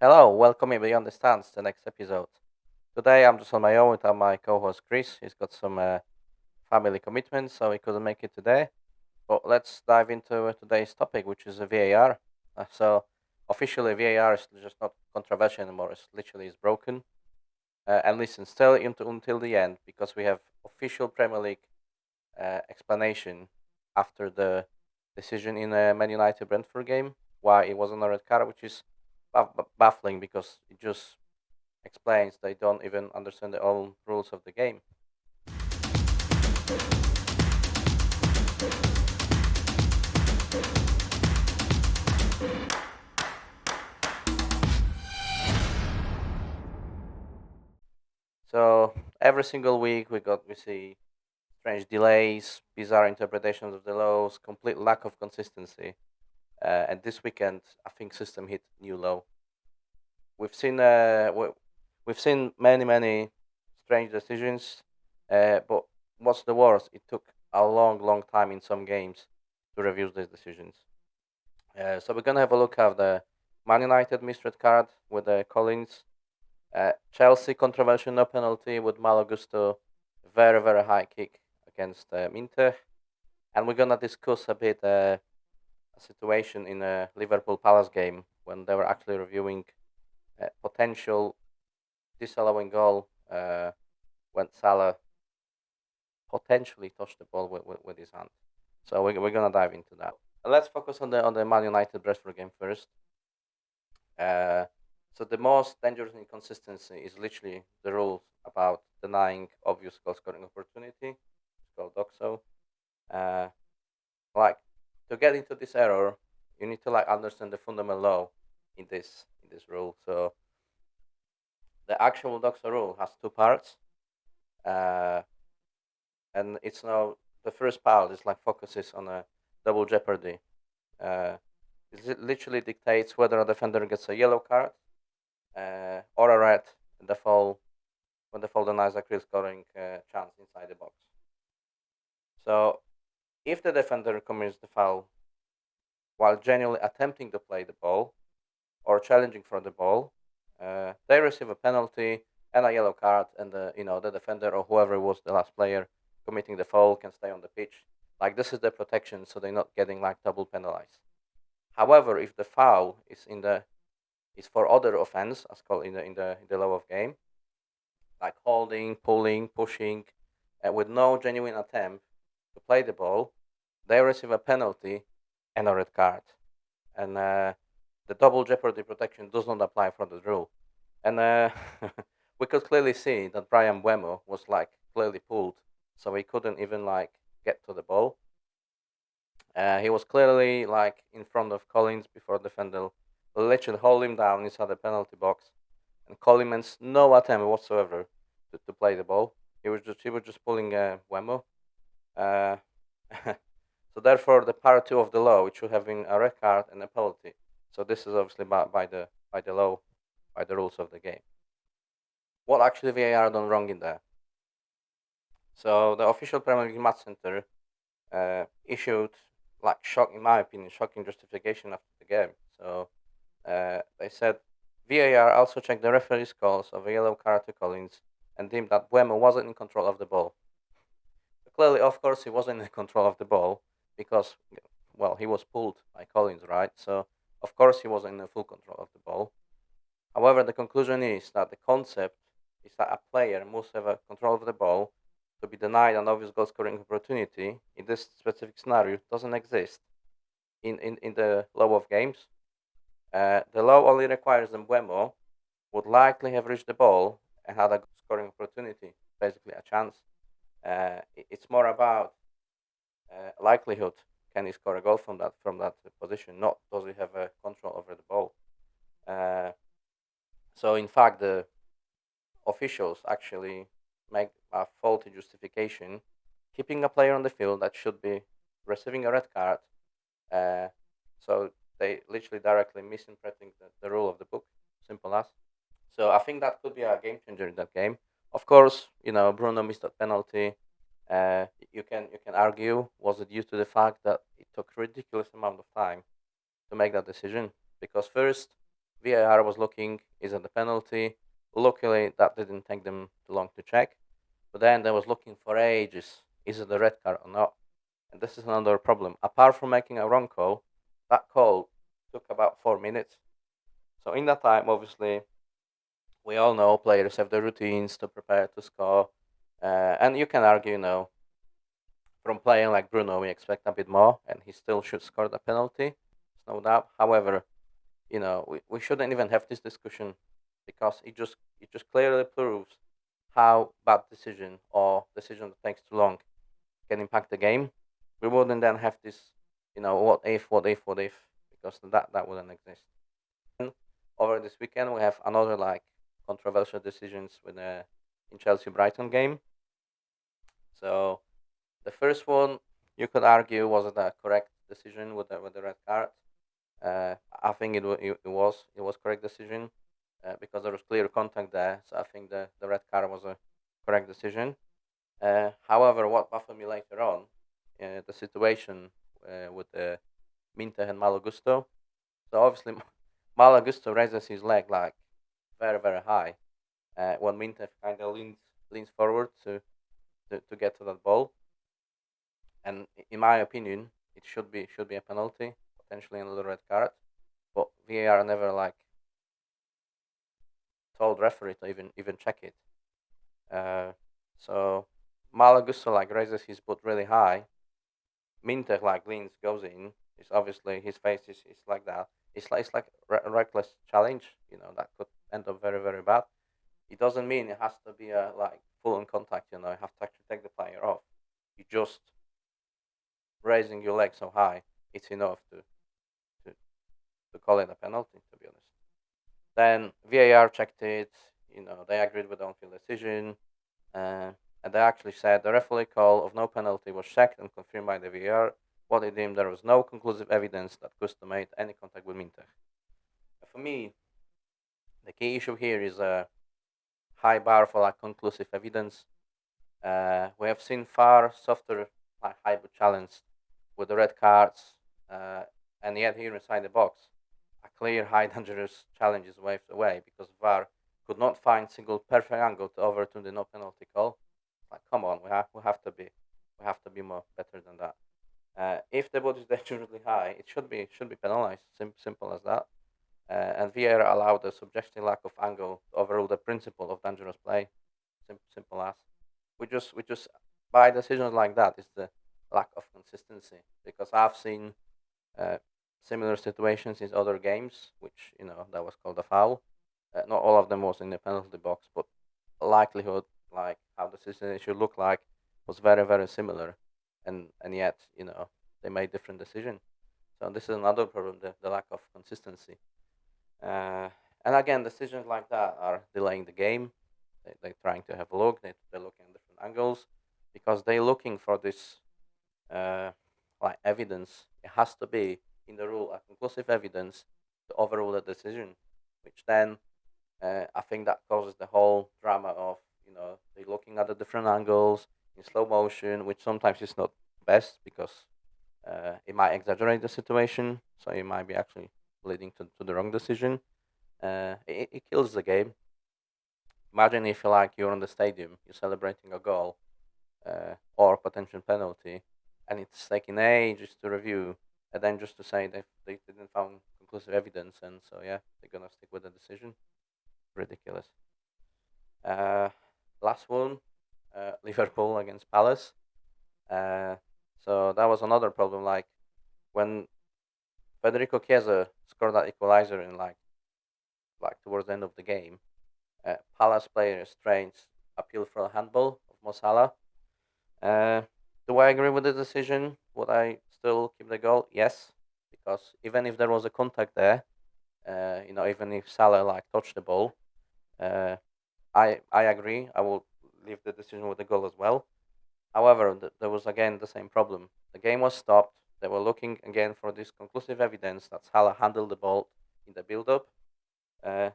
Hello, welcome me Beyond the Stands, the next episode. Today I'm just on my own without my co-host Chris. He's got some family commitments, so he couldn't make it today. But let's dive into today's topic, which is VAR. So officially, VAR is just not controversial anymore. It's literally is broken. And listen, still until the end because we have official Premier League explanation after the decision in the Man United Brentford game why it wasn't a red card, which is baffling because it just explains they don't even understand the own rules of the game. So every single week we see strange delays, bizarre interpretations of the laws, complete lack of consistency. And this weekend, I think system hit new low. We've seen we've seen many strange decisions, but what's the worst? It took a long time in some games to review these decisions. So we're gonna have a look at the Man United missed red card with Collins, Chelsea controversial no penalty with Malo Gusto, very high kick against Inter, and we're gonna discuss a bit a situation in a Liverpool Palace game when they were actually reviewing potential disallowing goal when Salah potentially touched the ball with his hand. So we're gonna dive into that. Let's focus on the Man United Brentford game first. Uh, so the most dangerous inconsistency is literally the rules about denying obvious goal scoring opportunity. It's called DOXO. Uh, like to get into this error, you need to like understand the fundamental law in this rule. So the actual DOXO rule has two parts, uh, and it's now the first part is like focuses on a double jeopardy. Uh, it literally dictates whether a defender gets a yellow card or a red in the fall when the fall denies a clear scoring chance inside the box. So if the defender commits the foul while genuinely attempting to play the ball or challenging for the ball, they receive a penalty and a yellow card, and the defender or whoever was the last player committing the foul can stay on the pitch. Like this is the protection, so they're not getting like double penalized. However, if the foul is for other offense, as called in the law of game, like holding, pulling, pushing, with no genuine attempt to play the ball, they receive a penalty and a red card. And the double jeopardy protection does not apply for the rule. And we could clearly see that Bryan Mbeumo was like clearly pulled, so he couldn't even like get to the ball. He was clearly like in front of Collins before defender literally hold him down inside the penalty box, and Coleman's no attempt whatsoever to play the ball. He was just pulling Wemo. Uh, so therefore, the part two of the law, it should have been a red card and a penalty. So this is obviously by the law, by the rules of the game. What actually VAR done wrong in there? So the official Premier League Match Center issued like in my opinion, shocking justification after the game. So they said VAR also checked the referee's calls of a yellow card to Collins and deemed that Buemo wasn't in control of the ball. Clearly, of course, he wasn't in control of the ball because, well, he was pulled by Collins, right? So, of course, he wasn't in full control of the ball. However, the conclusion is that the concept is that a player must have a control of the ball to be denied an obvious goal scoring opportunity in this specific scenario doesn't exist in the law of games. The law only requires that Mbeumo would likely have reached the ball and had a scoring opportunity, basically a chance. It's more about likelihood. Can he score a goal from that position? Not does he have a control over the ball. Uh, so in fact, the officials actually make a faulty justification, keeping a player on the field that should be receiving a red card. Uh, so they literally directly misinterpreting the rule of the book. Simple as. So I think that could be a game changer in that game. Of course, Bruno missed that penalty. You can argue was it due to the fact that it took ridiculous amount of time to make that decision because first VAR was looking, is it a penalty? Luckily, that didn't take them too long to check. But then they was looking for ages, is it a red card or not? And this is another problem. Apart from making a wrong call, that call took about 4 minutes. So in that time, obviously, we all know players have their routines to prepare to score. And you can argue, from playing like Bruno, we expect a bit more, and he still should score the penalty. There's no doubt. However, we shouldn't even have this discussion because it just clearly proves how bad decision or decision that takes too long can impact the game. We wouldn't then have this, what if, because that wouldn't exist. And over this weekend, we have another like controversial decisions with in Chelsea Brighton game. So the first one you could argue was it a correct decision with the red card. I think it was correct decision because there was clear contact there. So I think the red card was a correct decision. However, what baffled me later on, the situation with Minte and Malo Gusto. So obviously, Malo Gusto raises his leg like very very high when Minte kind of leans forward to get to that ball. And in my opinion, it should be a penalty, potentially another red card. But VAR never like told referee to even check it. Uh, so Malo Gusto like raises his boot really high. Minter like leans goes in. It's obviously his face is like that. It's like a reckless challenge. That could end up very very bad. It doesn't mean it has to be a like full on contact. You have to actually take the player off. You just raising your leg so high, it's enough to, to call it a penalty. To be honest, then VAR checked it. They agreed with the on-field decision, uh, and they actually said the referee call of no penalty was checked and confirmed by the VAR. What they deemed there was no conclusive evidence that Gusto made any contact with Minter. For me, the key issue here is a high bar for like conclusive evidence. We have seen far softer like hybrid challenge with the red cards, uh, and yet here inside the box, a clear high dangerous challenge is waved away because VAR could not find single perfect angle to overturn the no penalty call. Like, come on, we have to be more better than that. If the ball is dangerously high, it should be penalized. Simple as that. And VAR allowed a subjective lack of angle to overrule the principle of dangerous play. Simple as. We just by decisions like that is the lack of consistency because I've seen uh, similar situations in other games, which that was called a foul. Not all of them was in the penalty box, but likelihood, like how the situation should look like, was very very similar, and yet they made different decisions. So this is another problem: the lack of consistency. Uh, and again, decisions like that are delaying the game. They're trying to have a look. They're looking at different angles because they're looking for this uh, like evidence. It has to be in the rule a conclusive evidence to overrule the decision, which then I think that causes the whole drama of they're looking at the different angles in slow motion, which sometimes is not best because it might exaggerate the situation, so it might be actually leading to the wrong decision. It kills the game. Imagine if you're on the stadium, you're celebrating a goal or potential penalty, and it's taking ages to review, and then just to say they didn't found conclusive evidence, and so yeah, they're gonna stick with the decision. Ridiculous. Uh, Last one, Liverpool against Palace. Uh, so that was another problem. Like when Federico Chiesa scored that equalizer in like towards the end of the game, Palace players trained appeal for a handball of Mo Salah. Uh, do I agree with the decision? Would I still keep the goal? Yes, because even if there was a contact there, even if Salah like touched the ball, uh, I agree. I will leave the decision with the goal as well. However, there was again the same problem. The game was stopped. They were looking again for this conclusive evidence that Salah handled the ball in the build-up. Uh,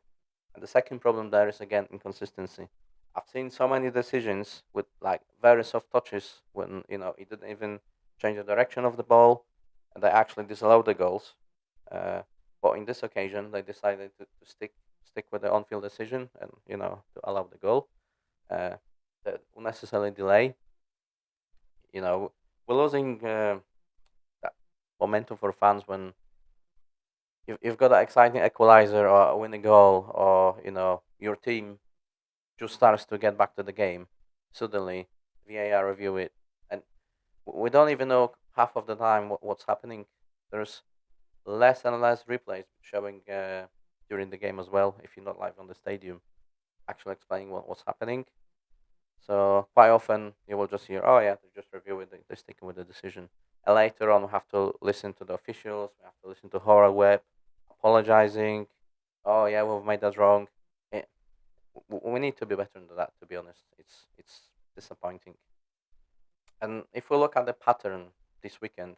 and the second problem there is again inconsistency. I've seen so many decisions with like very soft touches when he didn't even change the direction of the ball, and they actually disallowed the goals. Uh, But in this occasion, they decided to stick with the on-field decision and to allow the goal. Uh, the unnecessary delay. You know, we're losing that momentum for fans when you've got an exciting equalizer or a winning goal, or your team just starts to get back to the game. Suddenly, VAR review it, and we don't even know half of the time what's happening. There's less and less replays showing during the game as well. If you're not live on the stadium, actually explaining what's happening. So quite often you will just hear, "Oh yeah, they just review it. They're sticking with the decision." And later on, we have to listen to the officials. We have to listen to Horror Web apologizing. Oh yeah, we've made that wrong. Eh, we need to be better than that. To be honest, it's disappointing. And if we look at the pattern this weekend,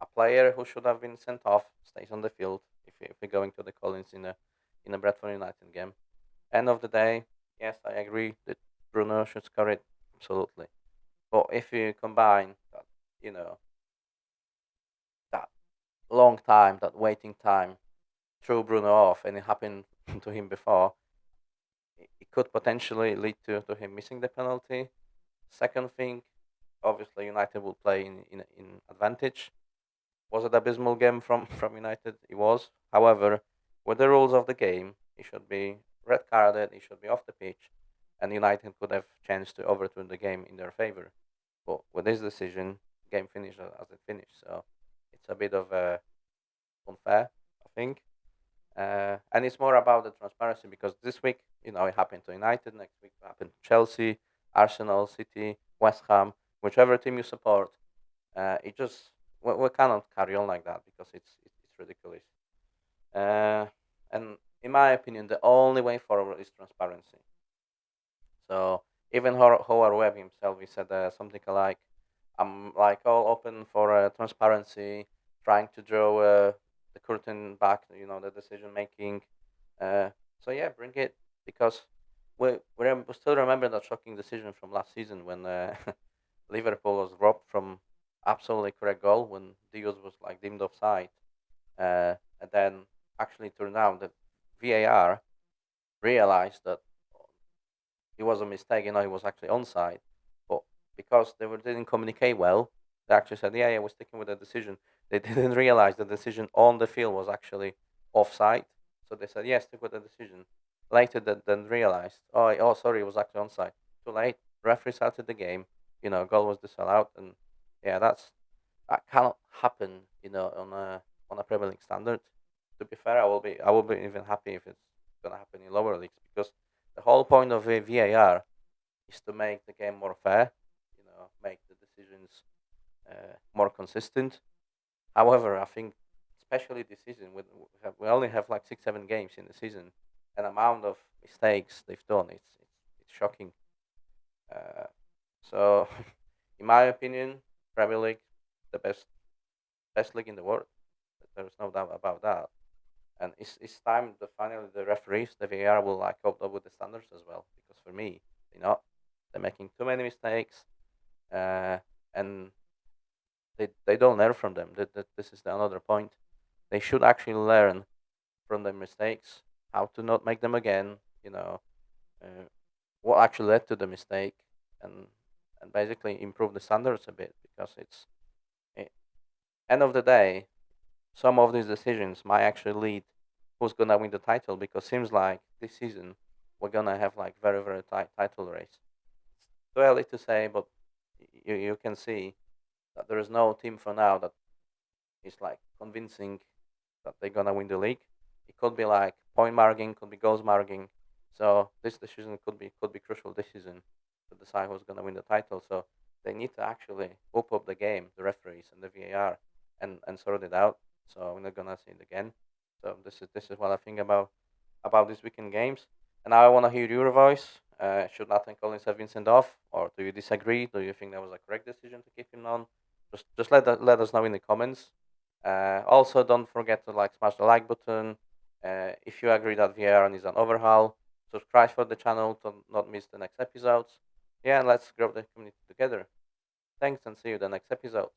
a player who should have been sent off stays on the field. If we're going to the Collins in a Bradford United game, end of the day, yes, I agree that Bruno should score it absolutely. But if you combine that, you know, that long time, that waiting time, threw Bruno off, and it happened to him before, it could potentially lead to him missing the penalty. Second thing, obviously United will play in advantage. Was it abysmal game from from United? It was. However, with the rules of the game, he should be red carded. He should be off the pitch, and United could have chance to overturn the game in their favor. But with this decision, game finished as it finished. So it's a bit of unfair, I think. And it's more about the transparency because this week, it happened to United. Next week, it happened to Chelsea, Arsenal, City, West Ham, whichever team you support. It just we cannot carry on like that because it's ridiculous. Uh, and in my opinion, the only way forward is transparency. So even Howard Webb himself, he said something like, "I'm like all open for transparency, trying to draw the curtain back, the decision making." Uh, so yeah, bring it because we still remember that shocking decision from last season when Liverpool was robbed from absolutely correct goal when Diaz was like deemed offside, and then actually turned out that VAR realized that it was a mistake. He was actually onside, but because didn't communicate well, they actually said, "Yeah, yeah, we're sticking with the decision." They didn't realize the decision on the field was actually offside, so they said, "Yes, stick with the decision." Later, then realized, oh, sorry, it was actually onside. Too late. Referee started the game. Goal was disallowed, and yeah, that cannot happen. On a Premier League standard. To be fair, I will be even happy if it's gonna happen in lower leagues because the whole point of a VAR is to make the game more fair, make the decisions more consistent. However, I think, especially this season, we only have like 6, 7 games in the season, and amount of mistakes they've done, it's shocking. Uh, so, in my opinion, Premier League, the best league in the world. There's no doubt about that. And it's time that finally the referees, the VAR, will like cope up with the standards as well. Because for me, they're making too many mistakes, uh, and they don't learn from them. This is another point. They should actually learn from their mistakes, how to not make them again. Uh, what actually led to the mistake, and basically improve the standards a bit because eh, end of the day, some of these decisions might actually lead who's gonna win the title because seems like this season we're gonna have like very very tight title race. Too early to say, but you can see that there is no team for now that is like convincing that they're gonna win the league. It could be like point marking, could be goals marking. So this decision could be crucial this season to decide who's gonna win the title. So they need to actually up the game, the referees and the VAR, and sort it out. So we're not gonna see it again. So this is what I think about these weekend games. And now I want to hear your voice. Should Nathan Collins have been sent off, or do you disagree? Do you think that was a correct decision to keep him on? Just let us know in the comments. Also, don't forget to smash the like button. If you agree that VAR needs an overhaul, subscribe for the channel to not miss the next episodes. Yeah, and let's grow the community together. Thanks, and see you the next episode.